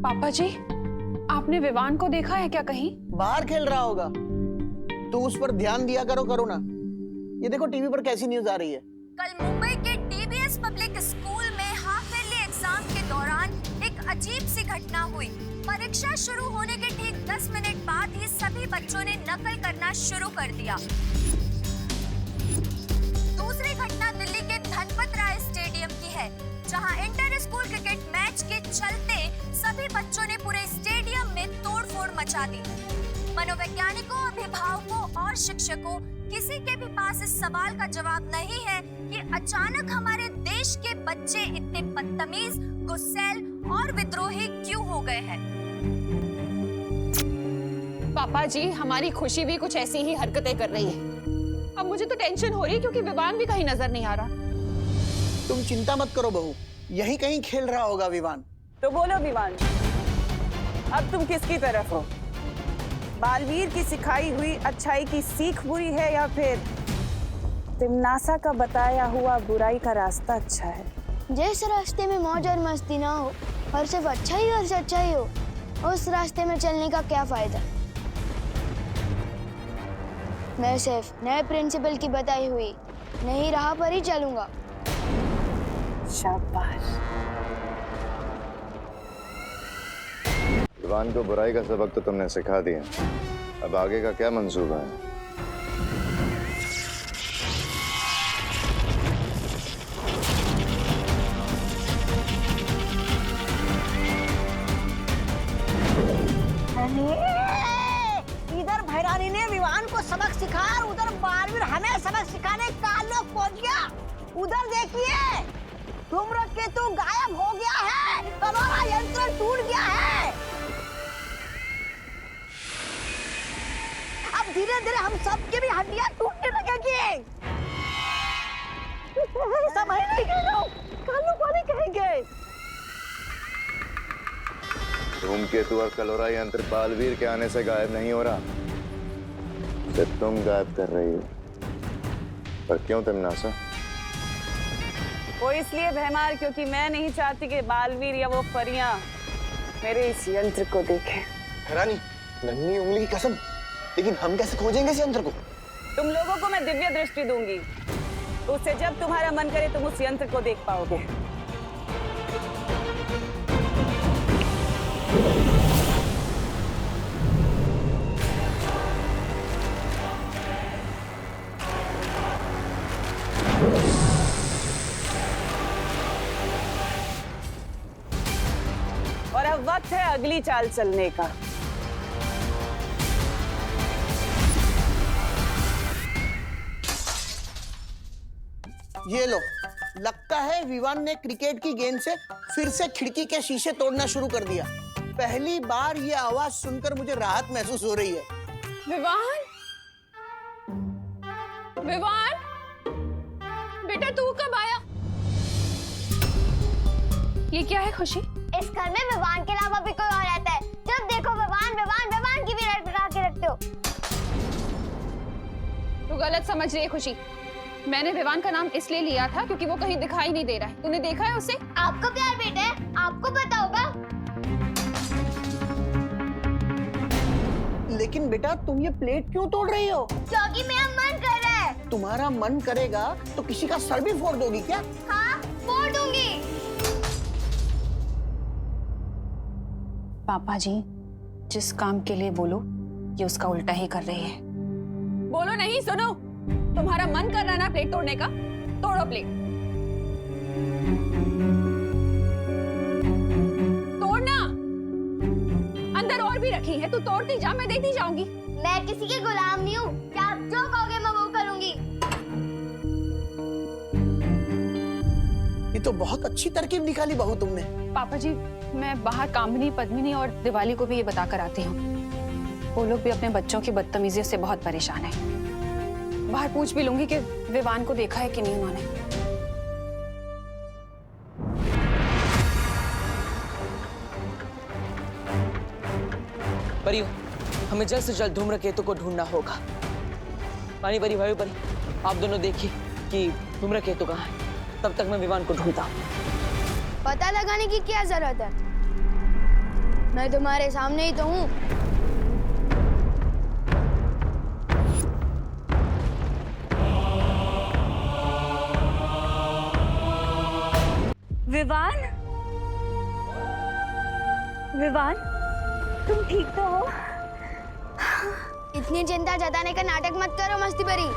पापा जी, आपने विवान को देखा है क्या कहीं? बाहर खेल रहा होगा। तू उस पर ध्यान दिया करो ना। ये देखो टीवी पर कैसी न्यूज आ रही है। कल मुंबई के डीबीएस पब्लिक स्कूल में हाफ ईयरली एग्जाम के दौरान एक अजीब सी घटना हुई। परीक्षा शुरू होने के ठीक 10 मिनट बाद ही सभी बच्चों ने नकल करना शुरू कर दिया। दूसरी घटना दिल्ली के धनपत राय स्टेडियम की है, जहां इंटर स्कूल क्रिकेट मैच के चलते सभी बच्चों ने पूरे स्टेडियम में तोड़फोड़ मचा दी। मनोवैज्ञानिकों, अभिभावकों और शिक्षकों, किसी के भी पास इस सवाल का जवाब नहीं है कि अचानक हमारे देश के बच्चे इतने बदतमीज, गुस्सैल और विद्रोही क्यों हो गए हैं। पापा जी, हमारी खुशी भी कुछ ऐसी ही हरकतें कर रही है। अब मुझे तो टेंशन हो रही है क्योंकि विवान भी कहीं नजर नहीं आ रहा। तुम चिंता मत करो बहू, यहीं कहीं खेल रहा होगा विवान। तो बोलो विवान, अब तुम किसकी तरफ हो? बालवीर की सिखाई हुई अच्छाई की सीख बुरी है या फिर तिमनासा का बताया हुआ बुराई का रास्ता अच्छा है? जिस रास्ते में मौज और मस्ती ना हो और सिर्फ अच्छा ही और सच्चाई हो, उस रास्ते में चलने का क्या फायदा। मैं सिर्फ नए प्रिंसिपल की बताई हुई नई राह पर ही चलूंगा। शाबाश। विवान को बुराई का सबक तो तुमने सिखा दिया, अब आगे का क्या मंसूबा है? इधर भैरानी ने विवान को सबक सिखा और उधर बालवीर हमें सबक सिखाने का लोग पहुंच गया। उधर देखिए, धूम्रकेतु गायब हो गया है, कलोरा यंत्र टूट गया है। अब धीरे धीरे हम सबकी भी हड्डियां टूटने लगेगी। समझ नहीं गए लोग, कालू को नहीं कहेंगे। धूमकेतु और कलोरा यंत्र बालवीर के आने से गायब नहीं हो रहा, सिर्फ तुम गायब कर रही हो। पर क्यों तिमनासा? वो इसलिए भैमार क्योंकि मैं नहीं चाहती कि बालवीर या वो परियां मेरे इस यंत्र को देखें। रानी, नन्ही उंगली की कसम, लेकिन हम कैसे खोजेंगे इस यंत्र को? तुम लोगों को मैं दिव्य दृष्टि दूंगी, उससे जब तुम्हारा मन करे तुम उस यंत्र को देख पाओगे। और अब वक्त है अगली चाल चलने का। ये लो, लगता है विवान ने क्रिकेट की गेंद से फिर से खिड़की के शीशे तोड़ना शुरू कर दिया। पहली बार ये आवाज सुनकर मुझे राहत महसूस हो रही है। विवान, विवान, बेटा तू कब आया? ये क्या है खुशी? इस घर में विवान के अलावा भी कोई और रहता है। जब देखो विवान विवान विवान की भी लगा के रखते हो। तू गलत समझ रही है खुशी। मैंने विवान का नाम इसलिए लिया था क्योंकि वो कहीं दिखाई नहीं दे रहा है। तूने देखा है उसे? आपका प्यार बेटा है, आपको पता होगा। लेकिन बेटा तुम ये प्लेट क्यों तोड़ रही हो? क्योंकि मेरा मन कर रहा है। तुम्हारा मन करेगा तो किसी का सर भी फोड़ दोगी क्या? हाँ, फोड़ दूंगी। पापा जी, जिस काम के लिए बोलो ये उसका उल्टा ही कर रही है। बोलो नहीं, सुनो। तुम्हारा मन कर रहा है ना प्लेट तोड़ने का? तोड़ो प्लेट। तोड़ना। अंदर और भी रखी है, तू तोड़ती जा, मैं देखती जाऊंगी। मैं किसी के गुलाम नहीं हूँ। क्या आप जो कहोगे मैं वो करूंगी। ये तो बहुत अच्छी तरकीब निकाली बहू तुमने। पापा जी, मैं बाहर कामिनी, पद्मिनी और दिवाली को भी ये बता कर आती हूँ। वो लोग भी अपने बच्चों की बदतमीजी से बहुत परेशान हैं। बाहर पूछ भी लूंगी कि विवान को देखा है कि नहीं उन्होंने। परी, हमें जल्द से जल्द धूम्रकेतु को ढूंढना होगा। पानी परी, भाई परी, आप दोनों देखिए कि धूम्रकेतु कहाँ है। तब तक मैं विवान को ढूंढता हूँ। पता लगाने की क्या जरूरत है? मैं तुम्हारे सामने ही तो हूँ। विवान, विवान, तुम ठीक तो हो? इतनी चिंता जताने का नाटक मत करो मस्ती परी।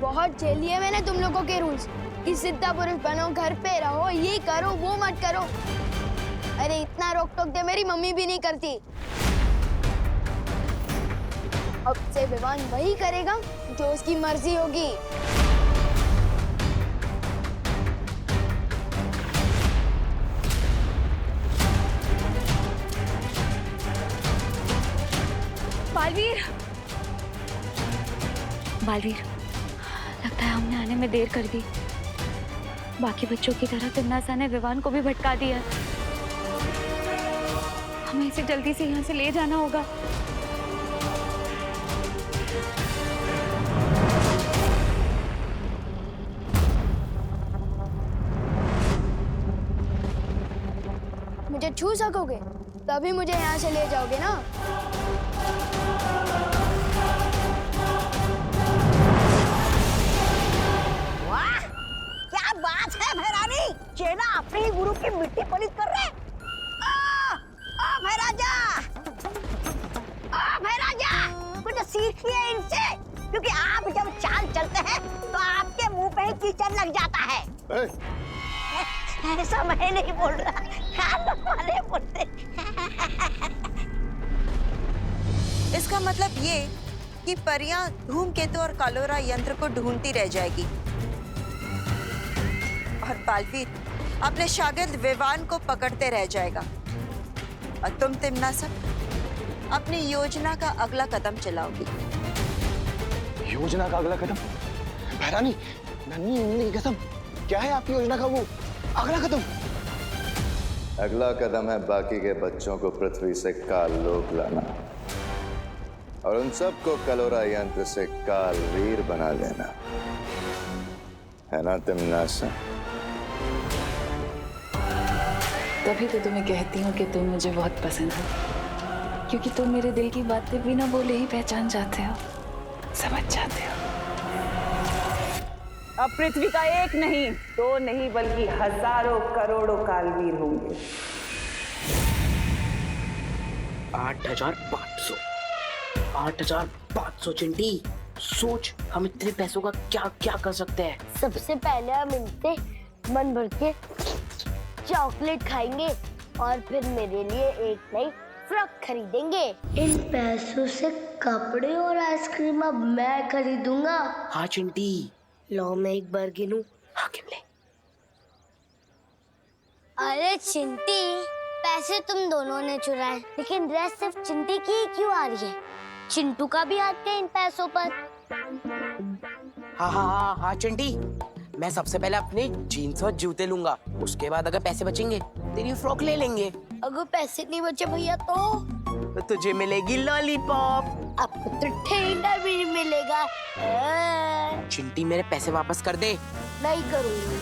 बहुत झेल लिए मैंने तुम लोगों के रूल्स कि सिद्धा पुरुष बनो, घर पे रहो, ये करो वो मत करो। अरे इतना रोक टोक दे मेरी मम्मी भी नहीं करती। अब से विवान वही करेगा जो उसकी मर्जी होगी। बालवीर, बालवीर, लगता है हमने आने में देर कर दी। बाकी बच्चों की तरह तिम्नासा ने विवान को भी भटका दिया। हमें इसे जल्दी से यहाँ से ले जाना होगा। मुझे छू सकोगे तभी मुझे यहाँ से ले जाओगे ना। वाह, क्या बात है भैरानी, चेला अपने ही गुरु की मिट्टी पलित कर रहे। भैराजा, भैराजा, कुछ सीखिए इनसे, क्योंकि आप जब चाल चलते हैं तो आपके मुंह पे ही कीचड़ लग जाता है। ऐसा मैं नहीं बोल रहा, खाने वाले बोलते। इसका मतलब ये कि परियां धूमकेतु और कालोरा यंत्र को ढूंढती रह जाएगी और बालवीर अपने शागिर्द विवान को पकड़ते रह जाएगा और तुम तिम्नासा अपनी योजना का अगला कदम चलाओगी। योजना का अगला कदम? भैरानी, नन्ही उंगली की कसम, क्या है आपकी योजना का वो अगला कदम? अगला कदम है बाकी के बच्चों को पृथ्वी से काल लोक लाना और उन सबको कलोरा यंत्र से कालवीर बना लेना, है ना तिम्नासा? तभी तो तुम्हें कहती हूँ कि तुम मुझे बहुत पसंद हो, क्योंकि तुम मेरे दिल की बातें बिना बोले ही पहचान जाते हो, समझ जाते हो। अब पृथ्वी का एक नहीं, दो नहीं, बल्कि हजारों करोड़ों कालवीर होंगे। 8,500 8,500 चिंटी, सोच हम इतने पैसों का क्या क्या कर सकते हैं। सबसे पहले हम इनसे मन भर के चॉकलेट खाएंगे और फिर मेरे लिए एक नई फ्रॉक खरीदेंगे। इन पैसों से कपड़े और आइसक्रीम अब मैं खरीदूंगा। हाँ चिंटी। लो मैं एक बार गिनूं। हाँ गिन ले। अरे चिंटी, पैसे तुम दोनों ने चुराए, लेकिन ड्रेस सिर्फ चिंटी की ही क्यों आ रही है? चिंटू का भी हाथ है इन पैसों पर। हाँ हाँ हाँ हाँ चिंटी, मैं सबसे पहले अपने जीन्स और जूते लूंगा, उसके बाद अगर पैसे बचेंगे तेरी फ्रॉक ले लेंगे। अगर पैसे नहीं बचे भैया तो तुझे मिलेगी लॉलीपॉप। आपको तो ठेंगा भी नहीं मिलेगा। चिंटी मेरे पैसे वापस कर दे। नहीं करूंगी।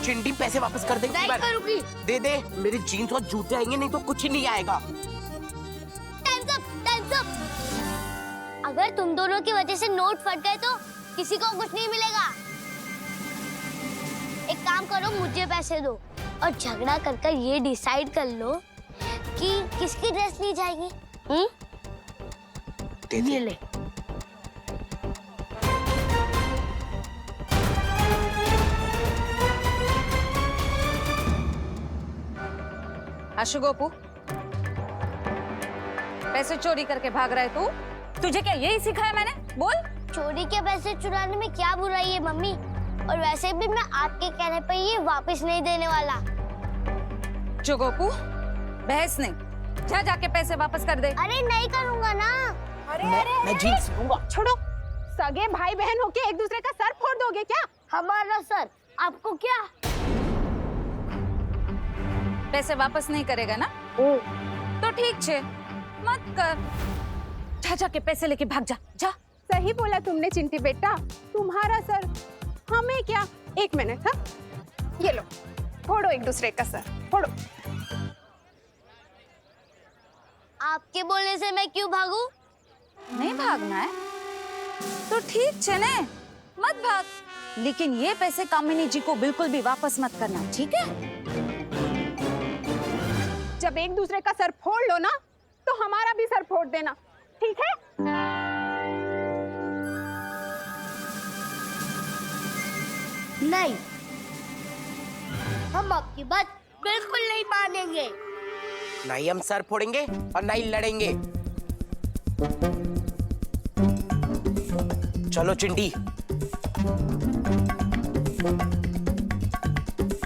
चिंटी पैसे वापस कर दे। नहीं करूंगी। दे दे, मेरे जीन्स और जूते आएंगे, नहीं तो कुछ ही नहीं आएगा। Times up, times up. अगर तुम दोनों की वजह से नोट फट गए तो किसी को कुछ नहीं मिलेगा। एक काम करो, मुझे पैसे दो और झगड़ा कर ये डिसाइड कर लो कि किसकी ड्रेस ली जाएगी। ये ले। आशु गोपू, पैसे चोरी करके भाग रहा है तू? तुझे क्या यही सिखाया मैंने? बोल। चोरी के पैसे चुराने में क्या बुराई है मम्मी? और वैसे भी मैं आपके कहने पे ये वापस नहीं देने वाला। जो गोपू, बहस नहीं, जा जाके पैसे वापस कर दे। अरे नहीं करूंगा ना। मैं जीन्स लूंगा। छोड़ो, सगे भाई बहन होके एक दूसरे का सर फोड़ दोगे क्या? हमारा सर आपको क्या? पैसे वापस नहीं करेगा ना? तो ठीक छे, मत कर। जा जाके पैसे लेके भाग जा, जा। सही बोला तुमने चिंटी बेटा, तुम्हारा सर हमें क्या। एक मिनट, हाँ, ये लो, फोड़ो एक दूसरे का सर, फोड़ो। आपके बोलने से मैं क्यों भागूं? नहीं भागना है तो ठीक चले, मत भाग, लेकिन ये पैसे कामिनी जी को बिल्कुल भी वापस मत करना, ठीक है? जब एक दूसरे का सर फोड़ लो ना, तो हमारा भी सर फोड़ देना, ठीक है? नहीं, हम आपकी बात बिल्कुल नहीं मानेंगे। नहीं हम सर फोड़ेंगे और नहीं लड़ेंगे। चलो चिंटी।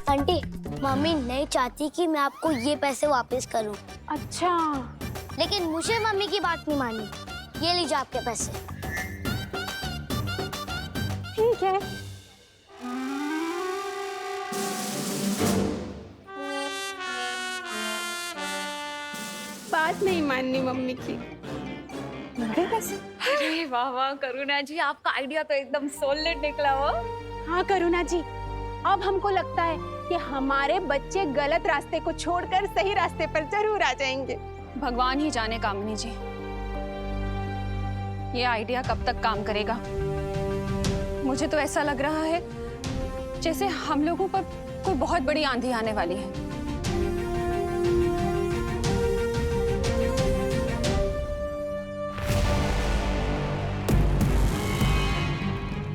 आंटी, मम्मी नहीं चाहती कि मैं आपको ये पैसे वापस करूं। अच्छा, लेकिन मुझे मम्मी की बात नहीं मानी। ये लीजिए आपके पैसे। ठीक है। बात नहीं माननी मम्मी की। अरे वाह वाह करुणा जी, आपका आइडिया तो एकदम सॉलिड निकला हो। हाँ करुणा जी, अब हमको लगता है कि हमारे बच्चे गलत रास्ते को छोड़कर सही रास्ते पर जरूर आ जाएंगे। भगवान ही जाने कामिनी जी, ये आइडिया कब तक काम करेगा। मुझे तो ऐसा लग रहा है जैसे हम लोगों पर कोई बहुत बड़ी आंधी आने वाली है।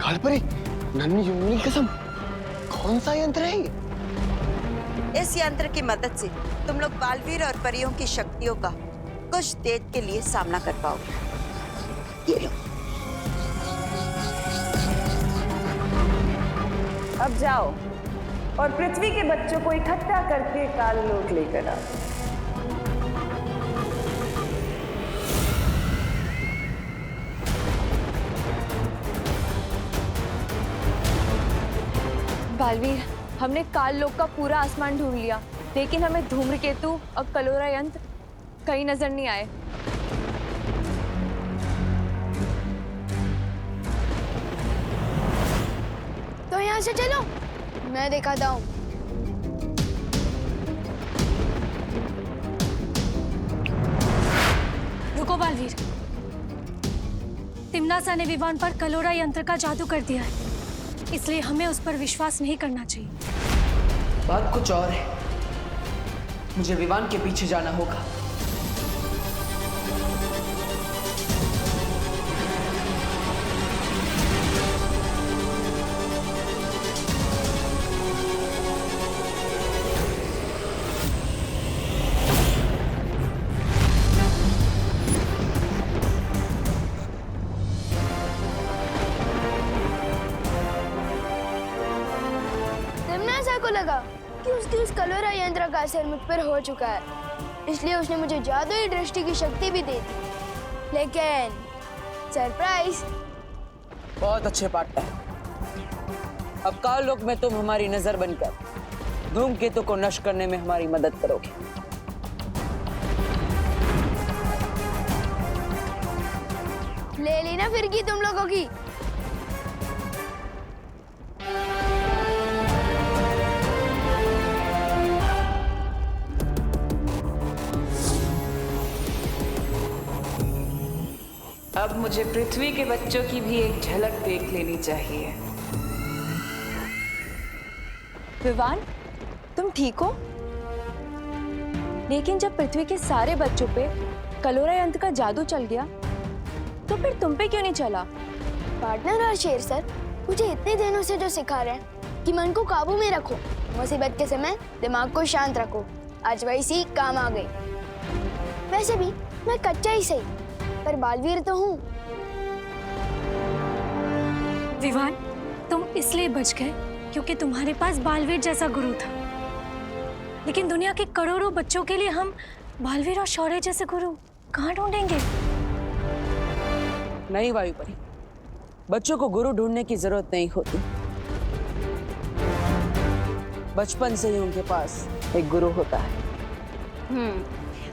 कालपरी, नन्ही उंगली की कसम, कौन सा यंत्र है ये? इस यंत्र की मदद से तुम लोग बालवीर और परियों की शक्तियों का कुछ देर के लिए सामना कर पाओगे। ये लो। अब जाओ और पृथ्वी के बच्चों को इकट्ठा करके काललोक लेकर आओ। बालवीर, हमने काल लोक का पूरा आसमान ढूंढ लिया, लेकिन हमें धूम्रकेतु और कलोरा यंत्र कहीं नजर नहीं आए। तो यहाँ से चलो, मैं दिखाता हूँ। रुको बालवीर, तिम्नासा ने विवान पर कलोरा यंत्र का जादू कर दिया है, इसलिए हमें उस पर विश्वास नहीं करना चाहिए। बात कुछ और है, मुझे विवान के पीछे जाना होगा। तिम्नासा को लगा कि उसकी उस कलोरा यंत्र का असर मुझ पर हो चुका है, इसलिए उसने मुझे जादुई दृष्टि की शक्ति भी दे दी। लेकिन सरप्राइज। बहुत अच्छे पार्टनर। अब काल लोक में तुम हमारी नजर बनकर धूमकेतु को नष्ट करने में हमारी मदद करोगे। ले ली ना फिरकी तुम लोगों की। अब मुझे पृथ्वी के बच्चों की भी एक झलक देख लेनी चाहिए। विवान, तुम ठीक हो? लेकिन जब पृथ्वी के सारे बच्चों पे कलोरा यंत्र का जादू चल गया, तो फिर तुम पे क्यों नहीं चला? पार्टनर और शेर सर मुझे इतने दिनों से जो सिखा रहे हैं कि मन को काबू में रखो, मुसीबत के समय दिमाग को शांत रखो, आज वैसी काम आ गई। वैसे भी मैं कच्चा ही सही, पर बालवीर तो हूँ। विवान, तुम इसलिए बच गए क्योंकि तुम्हारे पास बालवीर जैसा गुरु था, लेकिन दुनिया के करोड़ों बच्चों के लिए हम बालवीर और शौर्य जैसे गुरु कहाँ ढूंढेंगे? नहीं वायुपरी, बच्चों को गुरु ढूंढने की जरूरत नहीं होती। बचपन से ही उनके पास एक गुरु होता है।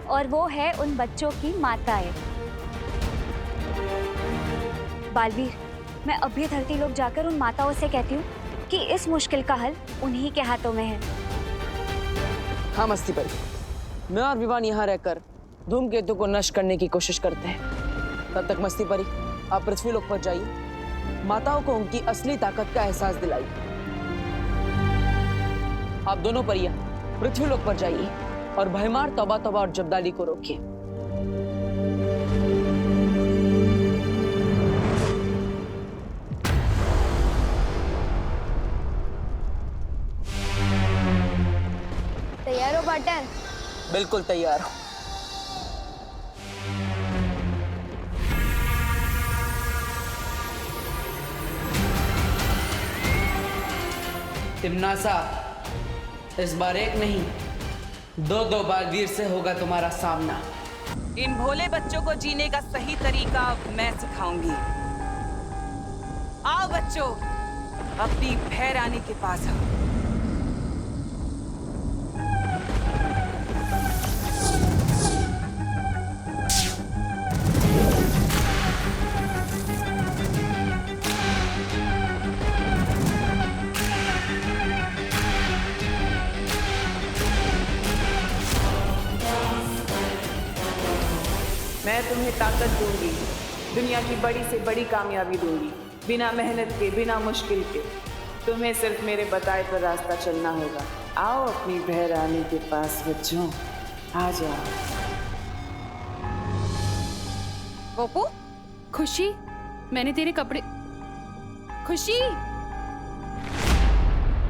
और वो है उन बच्चों की माताएं। बालवीर, मैं अभी धरती लोक जाकर उन माताओं से कहती हूँ कि इस मुश्किल का हल उन्हीं के हाथों में है। हाँ मस्ती परी, मैं और विवान यहाँ रहकर धूमकेतु को नष्ट करने की कोशिश करते हैं। तब तक मस्ती परी, आप पृथ्वी लोक पर जाइए, माताओं को उनकी असली ताकत का एहसास दिलाइए। आप दोनों परियां पृथ्वी लोक पर जाइए और भयमार तौबा तौबा और जब्दाली को रोकिए। तैयार हो पार्टनर? बिल्कुल तैयार हो। तिमनासा, इस बार एक नहीं, दो बालवीर से होगा तुम्हारा सामना। इन भोले बच्चों को जीने का सही तरीका मैं सिखाऊंगी। आओ बच्चों, अपनी भैरानी के पास आओ। मैं तुम्हें ताकत दूंगी, दुनिया की बड़ी से बड़ी कामयाबी दूंगी, बिना मेहनत के, बिना मुश्किल के। तुम्हें सिर्फ मेरे बताए पर रास्ता चलना होगा। आओ अपनी भैरानी के पास बच्चों, आ जाओ। गोपू, खुशी, मैंने तेरे कपड़े। खुशी,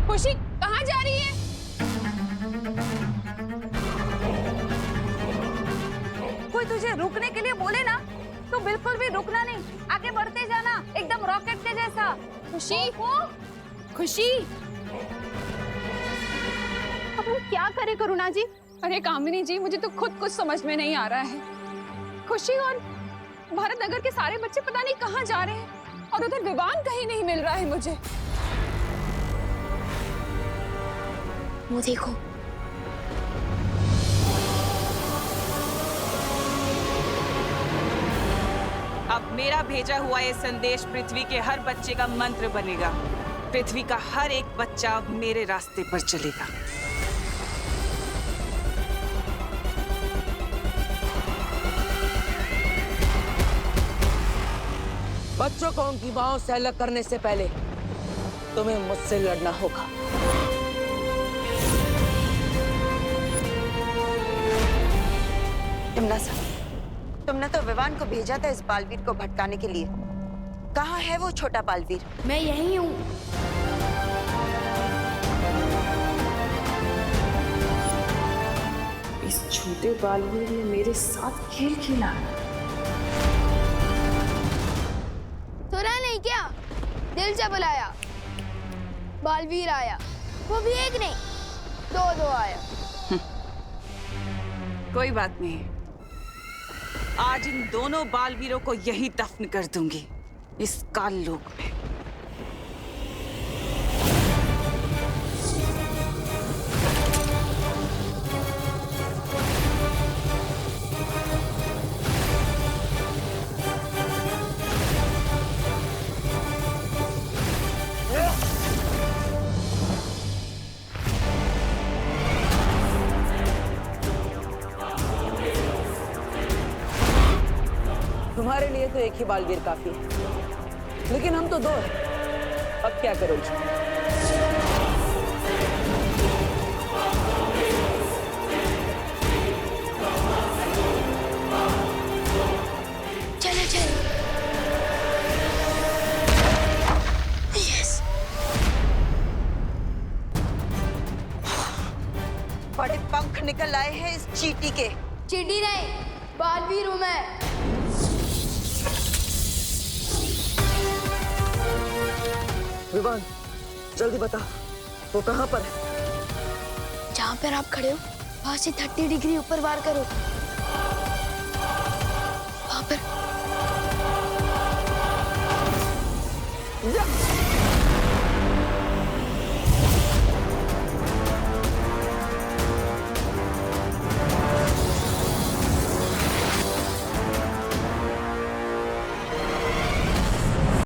खुशी कहाँ जा रही है? कोई तुझे रुकने के लिए बोले ना तो बिल्कुल भी रुकना नहीं, आगे बढ़ते जाना एकदम रॉकेट के जैसा। खुशी, खुशी, अब हम क्या करें करुणा जी? अरे कामिनी जी, मुझे तो खुद कुछ समझ में नहीं आ रहा है। खुशी और भारत नगर के सारे बच्चे पता नहीं कहाँ जा रहे हैं और उधर विवान कहीं नहीं मिल रहा है मुझे। वो देखो, अब मेरा भेजा हुआ ये संदेश पृथ्वी के हर बच्चे का मंत्र बनेगा। पृथ्वी का हर एक बच्चा अब मेरे रास्ते पर चलेगा। बच्चों को उनकी मांओं से अलग करने से पहले तुम्हें मुझसे लड़ना होगा। तिमनासा, तुमने तो विवान को भेजा था इस बालवीर को भटकाने के लिए। कहाँ है वो छोटा बालवीर? मैं यही हूँ। इस छोटे बालवीर ने मेरे साथ खेल खेला। सुना नहीं क्या? दिल से बुलाया, बालवीर आया, वो भी एक नहीं, दो आया। कोई बात नहीं, आज इन दोनों बालवीरों को यही दफन कर दूंगी, इस काल लोक में। तुम्हारे लिए तो एक ही बालवीर काफी है, लेकिन हम तो दो हैं। अब क्या करोगे? चलो चलो। यस। बड़े पंख निकल आए हैं इस चींटी के। चींटी नहीं, बालवीर हूँ मैं। विवान, जल्दी बता, वो कहाँ पर है? जहाँ पर आप खड़े हो, वहाँ से 30 डिग्री ऊपर वार करो। वहाँ पर।